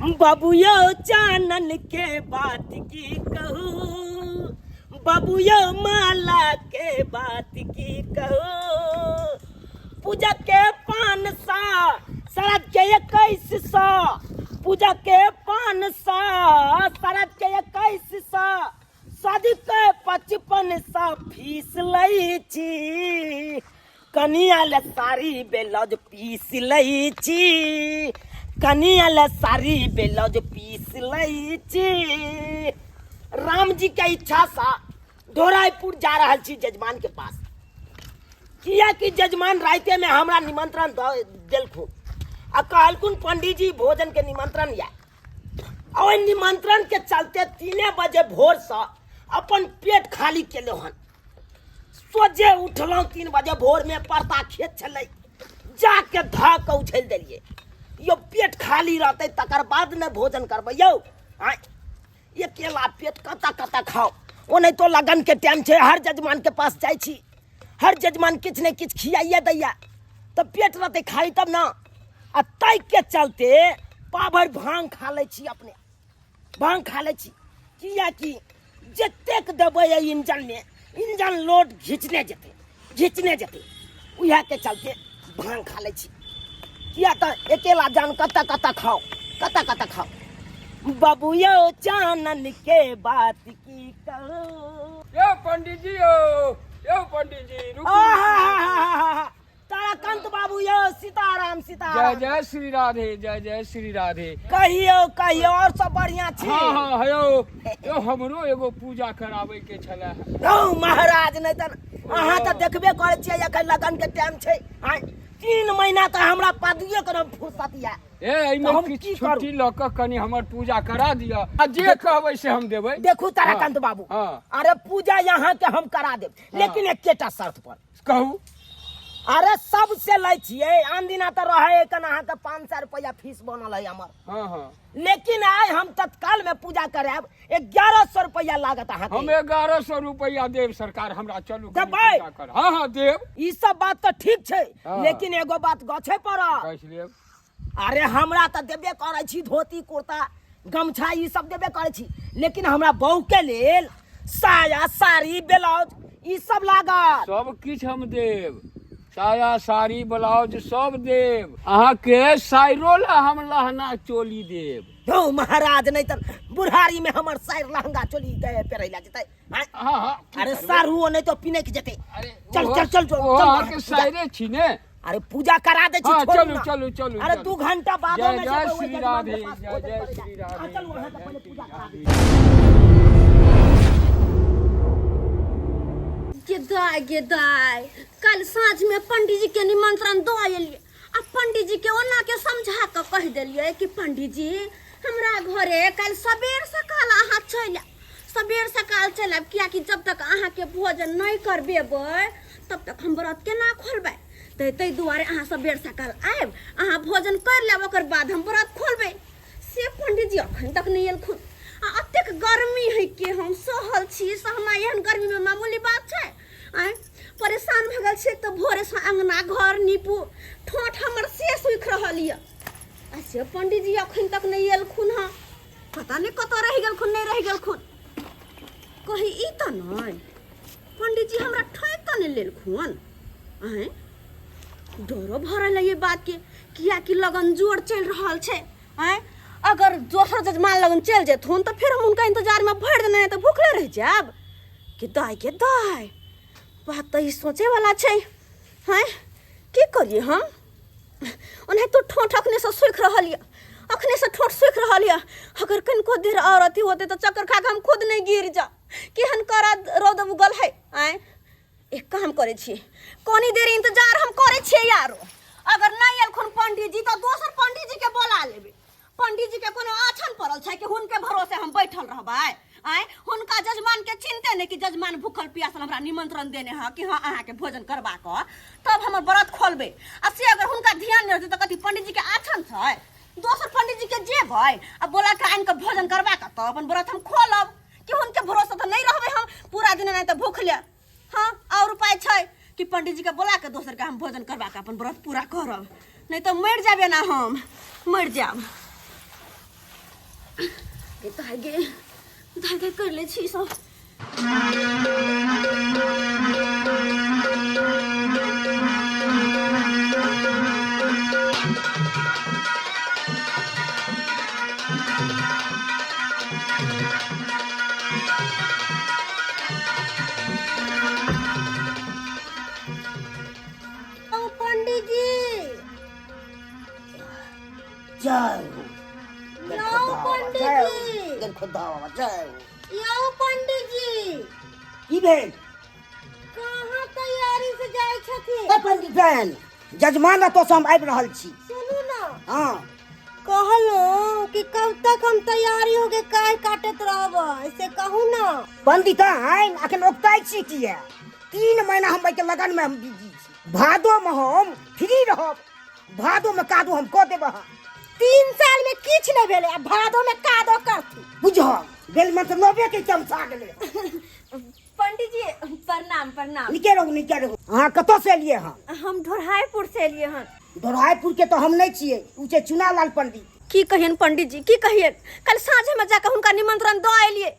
बबुयो चानन के बात की कहूँ, बबुयो माला के बात की कहूँ। पूजा के 500 शरद के 2100, पूजा के 500 शरद के 2100, शादी के 5500 फीस लई छी। कनिया ले साड़ी ब्लाउज पीस लई छी, कनिया ले साड़ी ब्लाउज पीस लई छी। राम जी के इच्छा सा ढोराईपुर जा रहा छी जजमान के पास, किया कि जजमान राइते में हमरा निमंत्रण दिलखुन आ कहलखुन पंडित जी भोजन के निमंत्रण या। और निमंत्रण के चलते 3 बजे भोर से अपन पेट खाली केलो हन। सोजे उठलौं 3 बजे भोर में, परता खेत छलै, जाके धा के उछल देलिए। यो पेट खाली रहते तकर बाद न भोजन करबै यौ। ये केला पेट कता कता खाओ, ओ नहीं तो लगन के टाइम छे, हर जजमान के पास जाय छी, हर जजमान किछ ने किछ खियाइए दैया, तब पेट रहते खाली तब ना। आ तै के चलते पाभर भांग खा ले छी, अपने भांग खा ले छी, किया कि जतेक देबै इंजन में, इंजन लोड घिचने जेते उहे के चलते भांग खा ले छी। किया तो अकेला जान कता कता खाओ। बबुयो चानन के बात की कहो। यो पंडित जी, यो पंडित जी रुको। ताराकांत बाबू यो, सीताराम सीताराम। जय जय श्री राधे, जय जय श्री राधे। कहियो और सब बढ़िया छी। हाँ हेयो हमरो एगो पूजा करावे के छले। यौ महाराज नहीं त अहाँ त देखबे करे छियै, एखन लगन के टाइम छै। 3 महीना त हमरा पदिये करम फुर्सत या। हम की छुट्टी ल क कनी हमर पूजा करा दिया, आ जे कहबै से हम देबै। देखू ताराकांत बाबू, अरे पूजा यहाँ के हम करा देब, लेकिन एकेटा शर्त पर। कहू। अरे सबसे लै छियै, आन दिना त रहे कन अहाँ के 500 रुपया फीस बनल है हमर। लेकिन आइ हम तत्काल में पूजा कराब, 1100 रुपया लागत अहाँ के। हम 1100 रुपया देब सरकार, हमरा चलू देबै। हाँ देब। ई सब बात तो ठीक छै, लेकिन एगो बात गछे पड़त। अरे हमरा त देबे करे छी, धोती कुर्ता गमछा ई सब देबे करे छी, लेकिन हमरा बहू के लेल साया साड़ी ब्लाउज ई सब लागत। सब किछ हम देब, साया साड़ी ब्लाउज सब देब। अहाँ के साइरो ला हम लहंगा चोली देब। यौ महाराज नहीं त बुढ़ारी में हमर साइर लहंगा चोली पेरै ला जेतै। अरे सारू नहीं तो पिने के जेतै। चल अहाँ के साइरे छी ने। अरे पूजा करा दे छी। चलू। अरे 2 घंटा बाद में जय श्री राधे, जय श्री राधे। चलू वहां से पहले पूजा करा दे। गेदाय कल साँझ में पंडित जी के निमंत्रण दो आइलिए, आ पंडित जी के ओना के समझा के कह दिलिए कि पंडित जी हमरा घरे कल सबेर सकाल अहाँ चलि, सबेर सकाल चलब, किया कि जब तक अहाँ के भोजन नहीं करबेबै तब तक हम व्रत केना खोलबै। तै दुआरे अहाँ सबेर सकाल आयब, अहाँ भोजन कर लेब, ओकर बाद हम व्रत खोलबै। से पंडित जी अखन तक नहीं एलखुन। अतेक गर्मी है कि हम सहल छी, सहना एहन गर्मी में मामूली बात छै। परेशान भ गेल छै त भोरे से अंगना घर नीपू, ठोठ हमर से सुख रहल य। ऐसे पंडित जी अखन तक नहीं एलखुन। हाँ पता नहीं कत रह गेलखुन, नहीं रह गेलखुन। कही ई त नहीं पंडित जी हमरा ठोक त नहीं लेलखुन। डरो भरल है ये बात के, किया कि लगन जोड़ चल रहल छै। अगर दोसर जजमान लगन चल जेथुन तो फिर हम उनका इंतजार में भर देने तो भूखले रह जाब। के दाय बात तो ई सोचे वाला छै। की करिए हम, उन्हें तो ठोठ अखने से सुख रहल य, अखने से ठोठ सुख रहल य। अगर कनको देर और अथी होते तो चक्कर खा के हम खुद नहीं गिर जा। केहन करा रौद उगल है। एक काम करे छी, कोनी देर इंतजार हम करे छी यारो। अगर नहीं एलखुन पंडित जी तो दोसर पंडित जी के बोला लेबे। पंडित जी के कोनो आछन पड़ल छै कि हुनके भरोसे हम बैठल रहबै। हुनका जजमान के चिंते नहीं कि जजमान भूखल प्यासल हमरा निमंत्रण देने है कि हाँ अहाँ के भोजन करबा क तब हमर व्रत खोलबे। आ से अगर हुनका ध्यान नहीं रहते तो कथी पंडित जी के आछन छै। दोसर पंडित जी के जेबै आ बोला के आन के भोजन करबा क तब अपन व्रत हम खोलब, कि हुनके भरोसे तो नहीं रहबै हम पूरा दिन, नहीं तो भूखले। हाँ और उपाय छै कि पंडित जी के बोला के दोसर के हम भोजन करबा के अपन व्रत पूरा करब, नहीं तो मर जाबे ना, हम मर जाब। के दाय गे दाय दाय कर ले छी सब पंडित जी जय हो यो पंडित जी जय खुदा बाबा जय हो यो पंडित जी की भेल कहाँ तैयारी से जाय छथि ए पंडित बहन जजमान तो हम आबि रहल छी सुनू ना हाँ कहलो कि कब तक हम तैयारी हो के काय काटत रहब ऐसे कहू ना पंडित आइन अखन ओक्ताइ छी किया 3 महीना हम के लगन में हम बिजी छी भादो में हम फ्री रहब भादो में कादो हम कऽ देब 3 साल में किछ नहीं भेले आ भादो में कादो करथि बुझल बेल में तो लोबे के चमचा गेले पंडित जी प्रणाम प्रणाम निके रहो अहाँ कतौ से एलिए हम ढोरहाईपुर से एलिए हन धोराईपुर के तो हम नहीं छिए ऊचे चुनालाल पंडित की कहियन पंडित जी की कहियन कल साँझे में जाकर हुनका निमंत्रण दऽ एलिए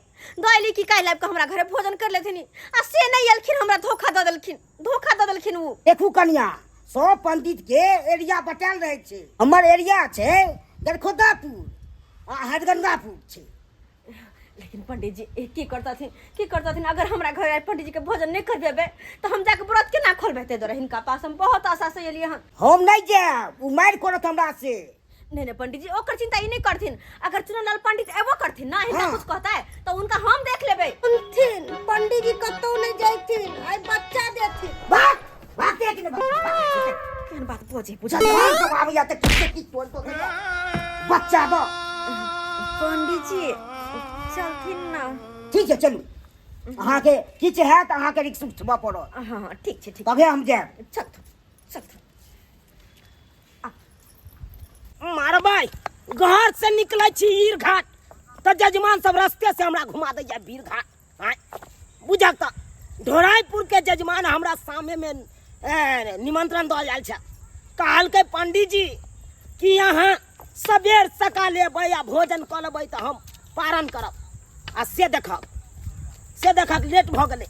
कि काल्हि आबि कऽ हमरा घरे भोजन कर लेथिन आ से नहीं एलखिन हमरा धोखा दऽ देलखिन वो देखू कन्या सब पंडित के एरिया बटाल रहे छे हमर एरिया छे गरखोदापुर आ हरगंगापुर छे लेकिन पंडित जी की करताथिन अगर हमरा घर आए पंडित जी के भोजन नहीं करबेबे तो हम जाके व्रत केना खोलबे ते दर हिनका पास हम बहुत आशा से एलिए हन हम नहीं जाब उ मार करत हमरा से नहीं पंडित जी ओकर चिंता ई नहीं करथिन अगर चुनालाल पंडित एबो करथिन ना हिनका कुछ कहता है तो उनका हम देख लेबे पंडित जी कतौ नहीं जाइथिन आई बच्चा देथिन बात देख ने केहन बात बोझे बुझा तो आबिया त की तोड़ तो बच्चा दो पंडित जी चलथिन ना ठीक है चलू अहाँ के किछ है त अहाँ के रिक्स उठबा पड़त हां ठीक छै तबे हम जाब चल मार भाई घर से निकले छी ईर घाट तो जजमान सब रास्ते से हमरा घुमा दैया वीर घाट बुझक त ढोराईपुर के जजमान हमरा सामने में निमंत्रण दऽ आयल छै कहल के पंडित जी कि यहाँ सबेर सकाल एबै आ भोजन कऽ लेबै तऽ हम पारण करब आ से देखक लेट भऽ गेलै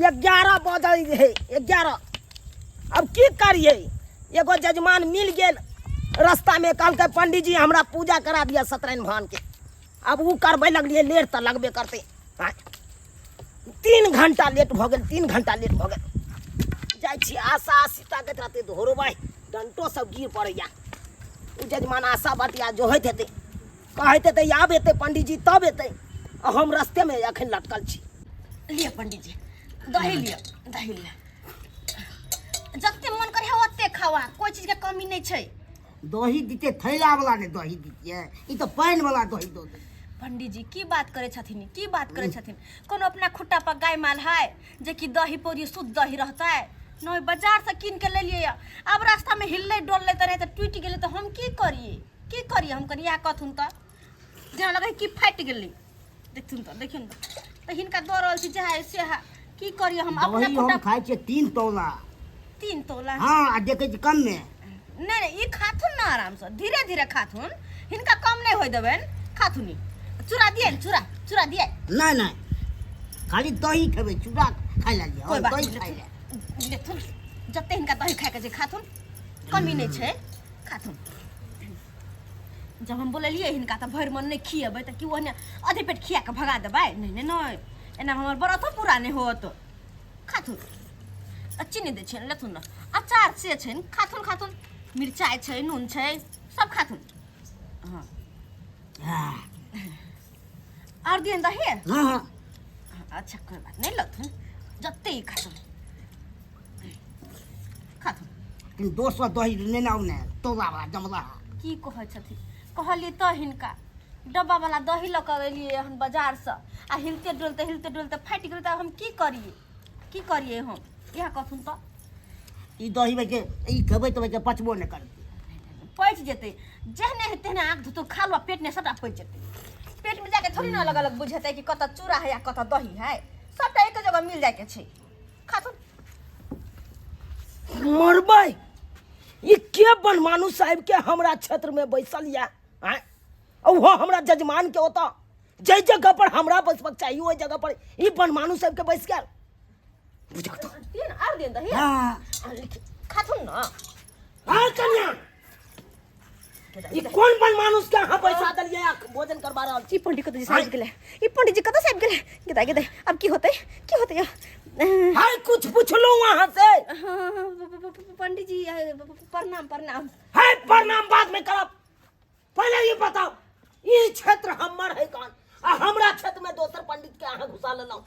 11 बजल है 11 अब की करिए एगो जजमान मिल गेल रास्ता में कहल के पंडित जी हमरा पूजा करा दिया सत्यनारायण भगवान के अब वो करबे लगलिए लेट तो लगबे करते 3 घंटा लेट भ गेल 3 घंटा लेट भ गेल जाय छी आशा सीता के रहते धोरो भाई डंटो सब गिर पड़ैया उ जजमान आशा बतिया जो होइत हेतै कहैत हेतै आब एतै पंडित जी तब एतै हम रास्ते में अखन लटकल छी लिए पंडित जी दही लिया जत्ते मन करे ओत्ते खावा कोई चीज के कमी नहीं छै दही दीते थैला वाला ने दही दीतिए ई तो पानी वाला दही दो दे पंडित जी की बात करे छथिन कोनो अपना खुट्टा पर गाय माल है जे कि दही पौरी शुद्ध दही रहता है नहीं बाजार से कीन के ले लिए अब रास्ता में हिलले डोलले त रहे त टूट गेले तो हम की करिए हम करिया कथुन त जेना लगे कि फाट गेले देखिन त हिनका दऽ रहल छी चाहे से की करिए हम अपना दही खुट्टा हम खाइ छै 3 तौला 3 तोला हां आ देखे छी कम में नहीं ई खाथुन ना आराम से धीरे धीरे खाथुन हिनका कम नहीं होय देबेन खाथुनी चूड़ा दिए चूड़ा दिए नहीं खाली दही खेबे चूड़ा खाइ ला कोई बात दही नहीं खाइ ला देखथुन जत्ते हिनका दही खाए के छै खाथुन कमी नहीं छै खाथुन जब हम बोललिए हिनका त भरि मन नहीं खिएबै त कि ओने आधे पेट खिया के भगा देबै नहीं एना हमर व्रतो पूरा नहीं होत खाथुन चीनी दे छै लेथुन न अचार से छै खाथुन मिरचाई छै नून छै सब खाथुन हां और दियन दही हां अच्छा कोई बात नहीं लथुन जत्ते ही खाथुन कि दोसर दही ने नाउ ने तोला वाला जमला की कहै छथि कहलिए त हिनका डब्बा वाला दही ल के एलिए हन बाजार से आ हिलते डोलते फाटि गेल त हम की करिए हम यह कथुन त ई दही में के ई खेबै त के पचबो ने करते पच जेते जेहने हेते ने आंख धुतो खा लो पेट ने सबटा पच जेते पेट में जाके थोड़ी ना अलग बुझेते कि कत चूड़ा है या कत दही है सबटा एक जगह मिल जाए के छै खाथुन मरबै ये के बनमानु साहब के हमरा क्षेत्र में बैसल या और वो हमरा जजमान के होता जै जगह पर हमरा बैसबक चाहिए वही जगह पर ई बनमानू सबके बैस गेल बुझा तो तीन आर दिन दही हां खाथुन ना हां कन्या ई कौन बनमानुस के यहाँ पैसा दलिए भोजन करवा रहल छी ई पंडित कत साहब गेले ई पंडित जी कत साहब गेले गदा अब की होते हाय कुछ पूछ लो वहां से पंडित जी प्रणाम हाय प्रणाम बाद में करब पहले ये बताओ ई क्षेत्र हमर है कौन आ हमरा क्षेत्र में दोसर पंडित के यहाँ घुसा लेलौ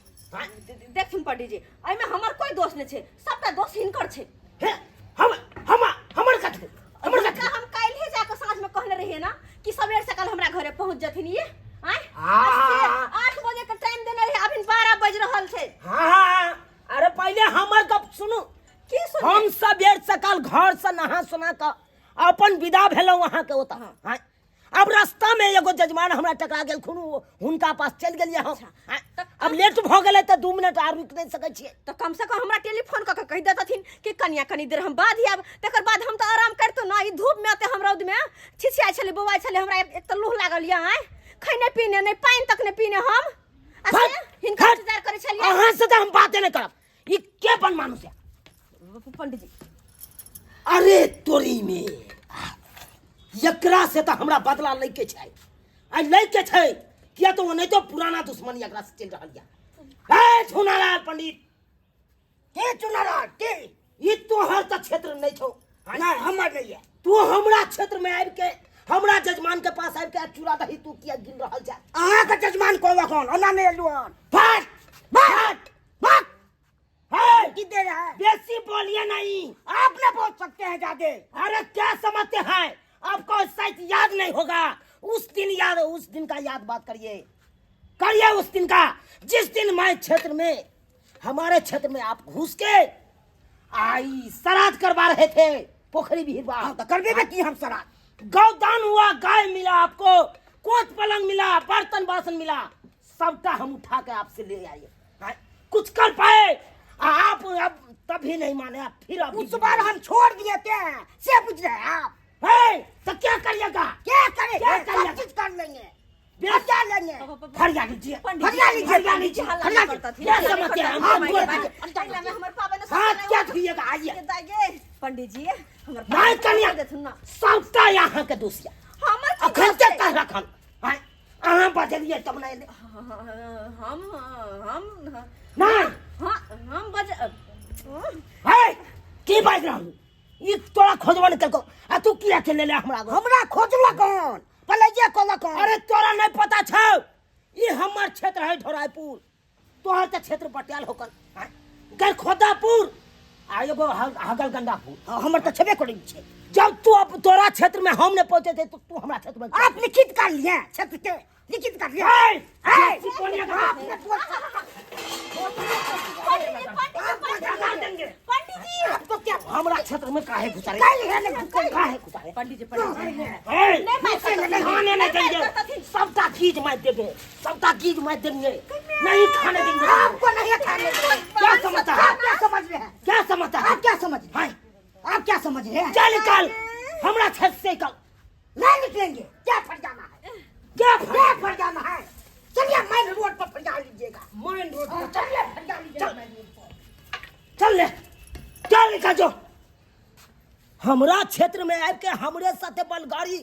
देखथुन पंडित जी आई में हमर कोई दोष नहीं छे सबटा दोष हिनकर छे हे हमर कथि हमर कथि हम काल ही जाके साँझ में कहले रहिए ना कि सवेर सकाल हमरा घरे पहुंच जथिन ये आय 8 बजे का टाइम देने रहे अभी 12 बज रहल छे हां अरे पहले हमर गप सुनु की सुन हम सवेर सकाल घर से नहा सुना के अपन विदा भेलौ वहां के होता हां अब रास्ता में एगो जजमान हमरा टकरा गेल खुनु हुनका पास चल गेलिए हम अब लेट भ गेले त 2 मिनट आर रुक नहीं सकै छिए तो कम से कम हमरा टेलीफोन क के कह देतथिन कि कन्या कनी देर हम बाद ही आब तकर बाद हम तो आराम करतो ना ई धूप में ते हम रौद में छिछिया छले बौआ छले हमरा एक त लूह लागल या आय खैने पीने नहीं पानी तक नहीं पीने हम असे हिनका इंतजार करे छलिए अहां से त हम बातें नहीं करब ई के बन मानुस है पंडित जी अरे तोरी में एकरा से तो हमरा बदला ले के छै आ ले के छै किया तो नहीं तो पुराना दुश्मनी एकरा से चल रहल या ए चुनाराज पंडित के चुनाराज के ई तोहर त क्षेत्र नहीं छौ ना हमर नहीं है तू हमरा क्षेत्र में आबि के हमरा जजमान के पास आबि के चूड़ा दही तू किया गिन रहल जा अहाँ के जजमान कोन कोन ओना नहीं एलुआन फट है किधर है बेसी बोलिए नहीं आप न बोल सकते हैं ज्यादा अरे क्या समझते हैं आपको शायद याद नहीं होगा उस दिन का याद बात करिए उस दिन का जिस दिन मैं क्षेत्र में हमारे क्षेत्र में आप घुस के आई श्राद्ध करवा रहे थे पोखरी भीरवा तो करने में की हम श्राद्ध गौदान हुआ गाय मिला आपको कोच पलंग मिला बर्तन बासन मिला सबका हम उठा के आपसे ले आए कुछ कर पाए आप अब तभी नहीं माने आप फिर अब उस बार हम छोड़ दिए थे से पूछ रहे आप तो क्या करिएगा क्या करेंगे सब चीज कर लेंगे क्या लेंगे फरिया लीजिए क्या समझते हैं क्या छुइएगा आइए पंडित जी नहीं कन्या सबका यहाँ के दोषिया अखन के कह रखन अहाँ बजलिए तब नहीं हम बज की बाज रहा हूँ ये तोरा खोजवा निकल को आ तू किया चले ले हमरा खोजला कौन पहले ये कोला कौन अरे तोरा नहीं पता छ ये हमर क्षेत्र है ढोराईपुर तोहर त क्षेत्र पटियाल होकर गल खोदापुर आ एगो हगल गंडापुर हमर त छबे करै छै जब तू अब तोरा क्षेत्र में हम नहीं पहुंचे थे तो तू हमरा क्षेत्र में आप लिखित कर लिए क्षेत्र के लिखित कर लिए पंडित जी आपको क्या हमरा क्षेत्र में काहे घुसा रहे पंडित जी नहीं देंगे सबका चीज मैं देंगे नहीं खाने देंगे आपको नहीं खाने देंगे क्या समझता है क्या समझता है आप क्या समझ रहे हैं चल निकल हमरा क्षेत्र से निकल नहीं निकलेंगे क्या फट जाना है चलिए मेन रोड पर फट लीजिएगा मेन रोड पर चलिए फट लीजिएगा चल निकल जो हमरा क्षेत्र में आके हमरे साथे बलगाड़ी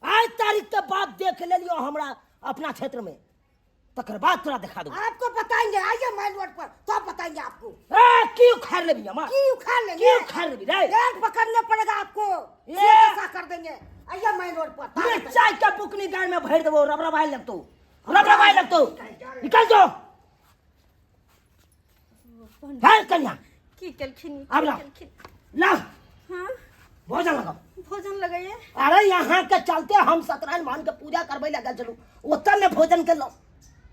आज तारीख के बाद देख ले लियो हमरा अपना क्षेत्र में तकर बाद तोरा दिखा दूं आपको बताएंगे आइए मेन रोड पर तो बताएंगे आपको क्यों उखाड़ लेंगे रे एक पकड़ने पड़ेगा आपको ये ऐसा कर देंगे आइए मेन रोड पर ये चाय का बुकनी गाय में भर देबो रबरबाई लगतो निकल जो है कन्या की केलखिन अब ला हां भोजन लगाइए अरे यहाँ के चलते हम सत्यनारायण भगवान के पूजा करबे लगा चलू ओतऽ में भोजन के लो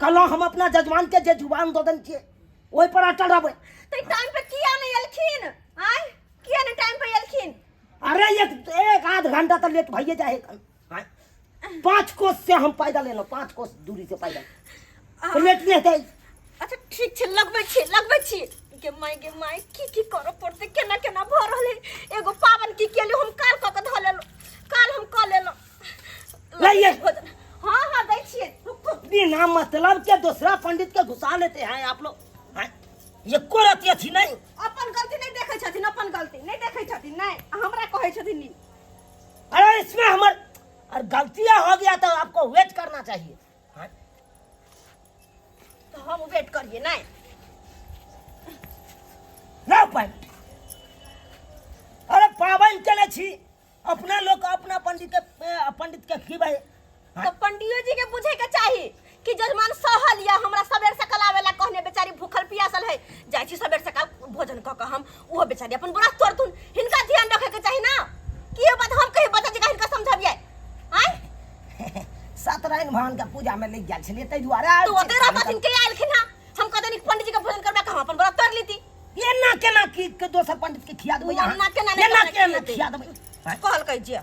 कल हम अपना जजमान के जे जुबान ददन छिए ओइ पर अटल रहबे तो टाइम पे किया नहीं एलखिन किया नहीं टाइम पे एलखिन अरे एक आध घंटा तक लेट भइए जाए 5 कोस से हम पैदल लेलो 5 कोस दूरी से पैदल तो लेट नहीं हेतै अच्छा ठीक छै लगबै छी के माय की करो पड़ते केना भ रहले एगो पावन की केले हम कार क के ध लेलो काल हम कऽ लेलहुँ लाइए। भोजन। हाँ हाँ दै छियै, रुक रुक। बिना मतलब के दूसरा पंडित के घुसा लेते हैं आप लोग हैं? ये कोई रहती अच्छी नहीं। अपन गलती नहीं देखै छथिन, अपन गलती नहीं देखै छथिन, नहीं हमरा कहै छथिन नी। अरे इसमें हमार और गलतियां हो गया तो आपको वेट करना चाहिए हैं? तो हम वेट करिए नहीं। ना पाई। अरे पावन चले छी अपना लोग अपना पंडित के खिबाई। तो पंडियो जी के पूछे के चाहिए कि जजमान सहल या हमरा सबेर सकाल आवेला कहने बेचारी भूखल पियासल है, जाय छी सबेर सकाल भोजन क के हम वो बेचारी अपन बुरा तोड़थुन, हिनका ध्यान रखे के चाहिए ना। कि ये बात हम कहि बता जगह हिनका समझाबिए आय। सत्यनारायण भगवान का पूजा में ले गेल छलिए तै दुआरे तो तेरा बात इनके आइलखिन ना, हम कहते पंडित जी का भोजन करबा के हम अपन बुरा तोड़ लीती। ये ना केना की दोसर पंडित के खिया देबै ना केना ये ना नहीं केना खिया देबै कहल कहि जे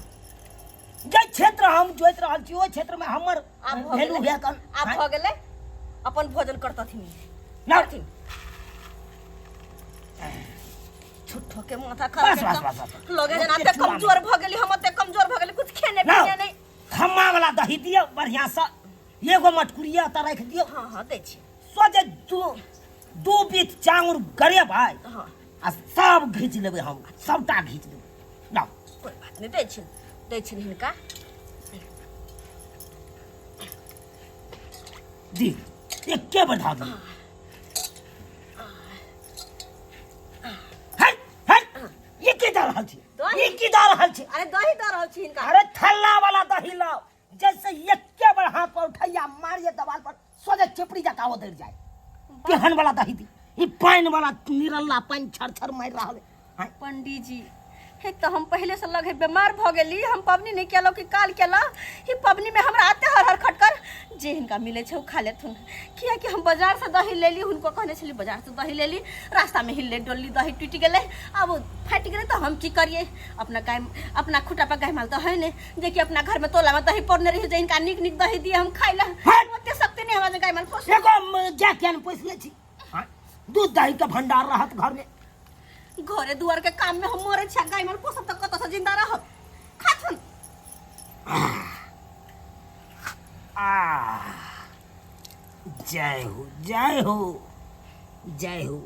जे क्षेत्र हम जोइत रहल छी ओ क्षेत्र में हमर भेलू है कन आप भ गेले अपन भोजन करतथिन ना करथिन। छुट्ठो के माथा खराब बस, बस, बस, बस। लगे जना ते कमजोर भ गेली, हम ते कमजोर भ गेली, कुछ खेने ना पीने नहीं। खम्मा वाला दही दियो बढ़िया सा, एगो मटकुरिया त रख दियो। हां हां दै छी। सोजे दो बीत चांगुर गरे भाई हां आ सब घीच लेबै, हम सबटा घीच देबै। ना कोई बात नहीं, दै छी हिनका दी एके बढ़ा दी। है ये की दर रहल छी, दही? ये की दर रहल छी। अरे दही द रहल छी हिनका। अरे थल्ला वाला दही लाओ, जैसे एके बार हाथ पर उठैया मारिए दवाल पर सोजे चिपड़ी जका वो दर जाए। केहन वाला दही दी, ई पानी वाला निरल्ला पानी छर मार रहल है। पंडित जी एक तो हम पहले से लगे बीमार भ गेली, हम पबनी नहीं केलो कि काल केला। ई पबनी में हमरा आते हर खटकर जे हिनका मिले छे उ खा लेथुन। किया कि हम बाजार से दही लेली, हुनको कहने छली बाजार से दही लेली, रास्ता में हिले डोली दही टूट गेले, अब फट गेले तो हम की करिए। अपना खुटा पर गाय माल तो है ने, जे कि अपना घर में तोला में दही पड़ने रही, जे इनका निक दही दिए हम खाइला ओते सकते नहीं हमारे गाय माल पोस। एगो जा के पोस ले छी, दूध दही का भंडार रहत घर में। घरे दुआर के काम में हम मरे छा, गाय माल पोसब त कत से जिंदा रहब खाथुन। जय हो जय हो जय हो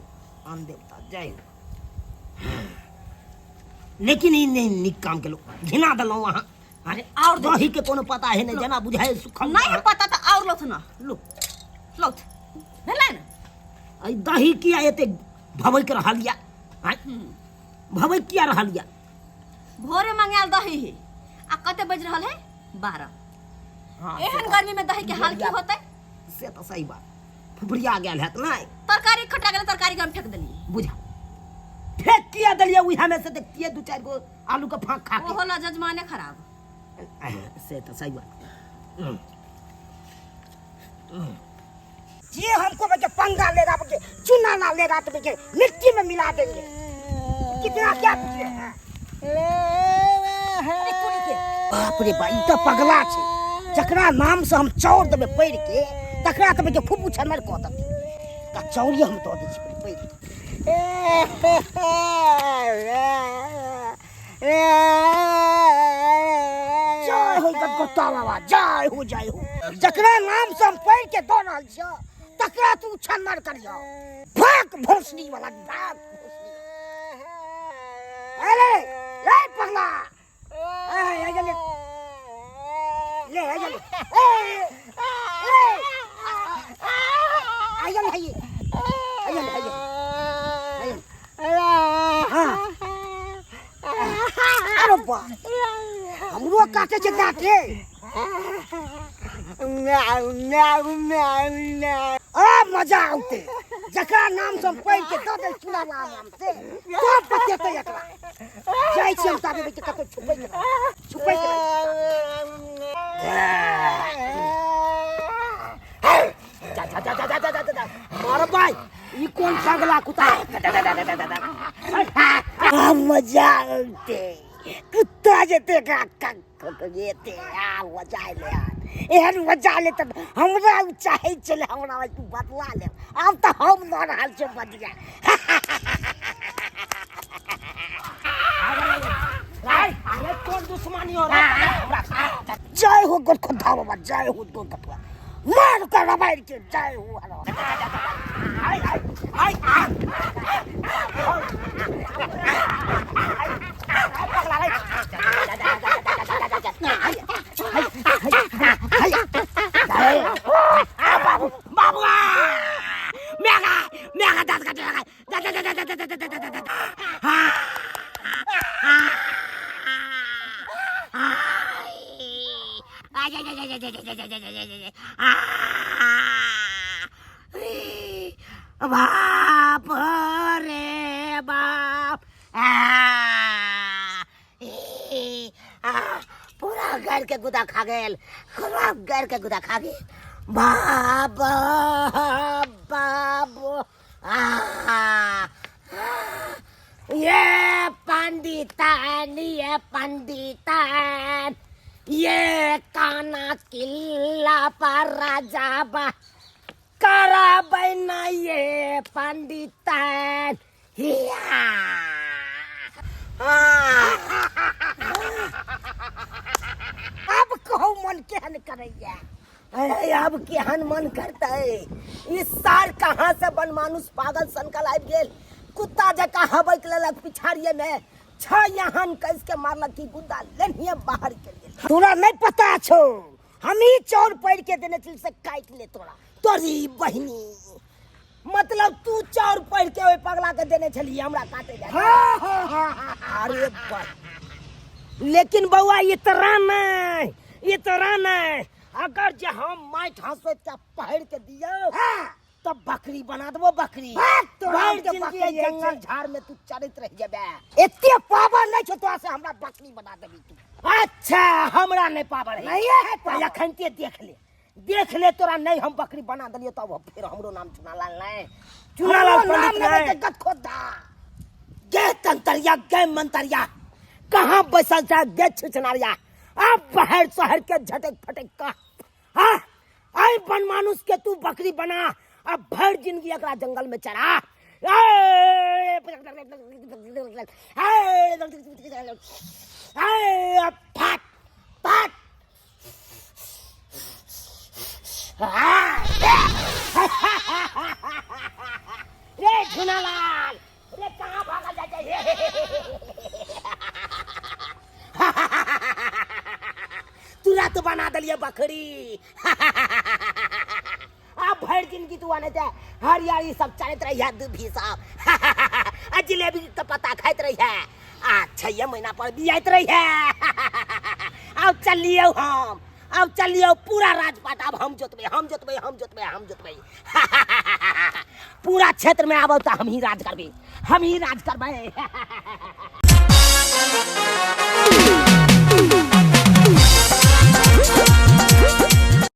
अन्न देवता जय हो। लेकिन ई नहीं निक काम के लोग घिना दलो वहाँ। अरे और दही के कोनो पता है नहीं, जना बुझाए सुखल नहीं पता तो और लोथ ना लो लोथ भेलै ना। आई दही किया एते भवै के रहलिया भवै किया रहलिया। भोरे मंगाल दही है आ कते बज रहल है 12। हाँ एहन गर्मी में दही के हाल की होतै। से तो सही बात, फुफड़िया गेल है ना, तरकारी खटा गेल, तरकारी हम फेंक देली। बुझा फेंक किया दलिया उहा में से देखतिए दो चार गो आलू का फांक खा ओ के। होला जजमाने खराब। से तो सही बात। ये हमको बच्चे पंगा लेगा, बच्चे चूना ना लेगा तो बच्चे मिट्टी में मिला देंगे। कितना क्या पूछे हैं? बाप रे बाप, इतना पगला छे, जकरा नाम से हम चौर देबे पैर के, तकरा तो बच्चे फुफू छमर को दे का चौरी हम तो दे छी पैर। जय हो गत्ता बाबा, जय हो जय हो। जकरा नाम से हम पैर के दो रहल छियो, तकरा तू छमर करियो। भाग भोसड़ी वाला, भाग भोसड़ी। अरे ले पगला, ए ले ले ले ले आयन है ये, आयन है ये, हाँ। अरे बा, हमरो काटे छे दाँते। मजा आउते, जकरा नाम से हम पैर के दो दे चूना नाम से, तो पतेते एकरा। जाय छी हम ताबे के कते छुपै के। अरे भाई ये कौन पगला कुत्ता? मजा आउते, कुत्ता जेते का येते आ मजा ले यार। एहन मजा ले त हमरा चाहे चले, हमरा तू बदला ले। अब तो हम न रहल छे बदिया। अरे तोर दुश्मनी हो रहा है। जय हो गोरखोदा बाबा, जय हो गोरखोदा, मार कर रबाई के जय हो। हाय हाय हाय बाबुआ मेगा मेगा दास का बाप रे बाप, पूरा घर के गुदा खा गेल, पूरा घर के गुदा खा गेल। बाप बाप ये पंडितान, ये पंडितान, ये काना किला पर राजा बा करा बना ये पंडितान। अब कहो मन केहन करैया, अरे अब केहन मन करता है। इस सार कहाँ से बन मानुष पागल सनकल आबि गेल, कुत्ता जका हबैक लेलक पिछाड़िए में, यहाँ कैस के मारलक की गुद्दा लेनिए बाहर के लिए। तोरा नहीं पता छो, हम ही चौर पैर के देने चल से काट ले तोरा, तोरी बहनी। मतलब तू चौर पैर के ओए पगला के देने छली हमरा काटे जा। अरे बा, लेकिन बउआ इतना नहीं, अगर जे हम माइट हंसोत के पहर के दियो तब बकरी बना देबो, बकरी जंगल झाड़ में तू चरित रह जेबे। एते पावर नहीं छो तो से हमरा बकरी बना देबी तू। अच्छा हमरा नहीं पावर है, नहीं है तो अखनते देख ले तोरा नहीं हम बकरी बना दलियो तब फिर हमरो नाम चुनालाल नहीं, चुनालाल पंडित नहीं गत खोदा गे तंतरिया गे मंतरिया कहां बैसल जा गे छुचनारिया। अब बहर शहर के झटक फटक का हां आई बन मानुष के तू बकरी बना, अब भर जिंदगी एकरा जंगल में चरा। फट फट रे झुनालाल रे कहाँ भागा जाते तुरा तो बना दलिए बकरी। अब भर जिंदगी तू आने थे हरियाली सब चलत रही है, दूधी सब जिलेबी का पता खाइत रही है। अच्छा ये महीना पर भी आत रही है। अब चलिए हम, अब चलिए पूरा राजपाट अब हम जोतबे पूरा क्षेत्र में आबो तो हम ही राज करबे, हम ही राज करबे।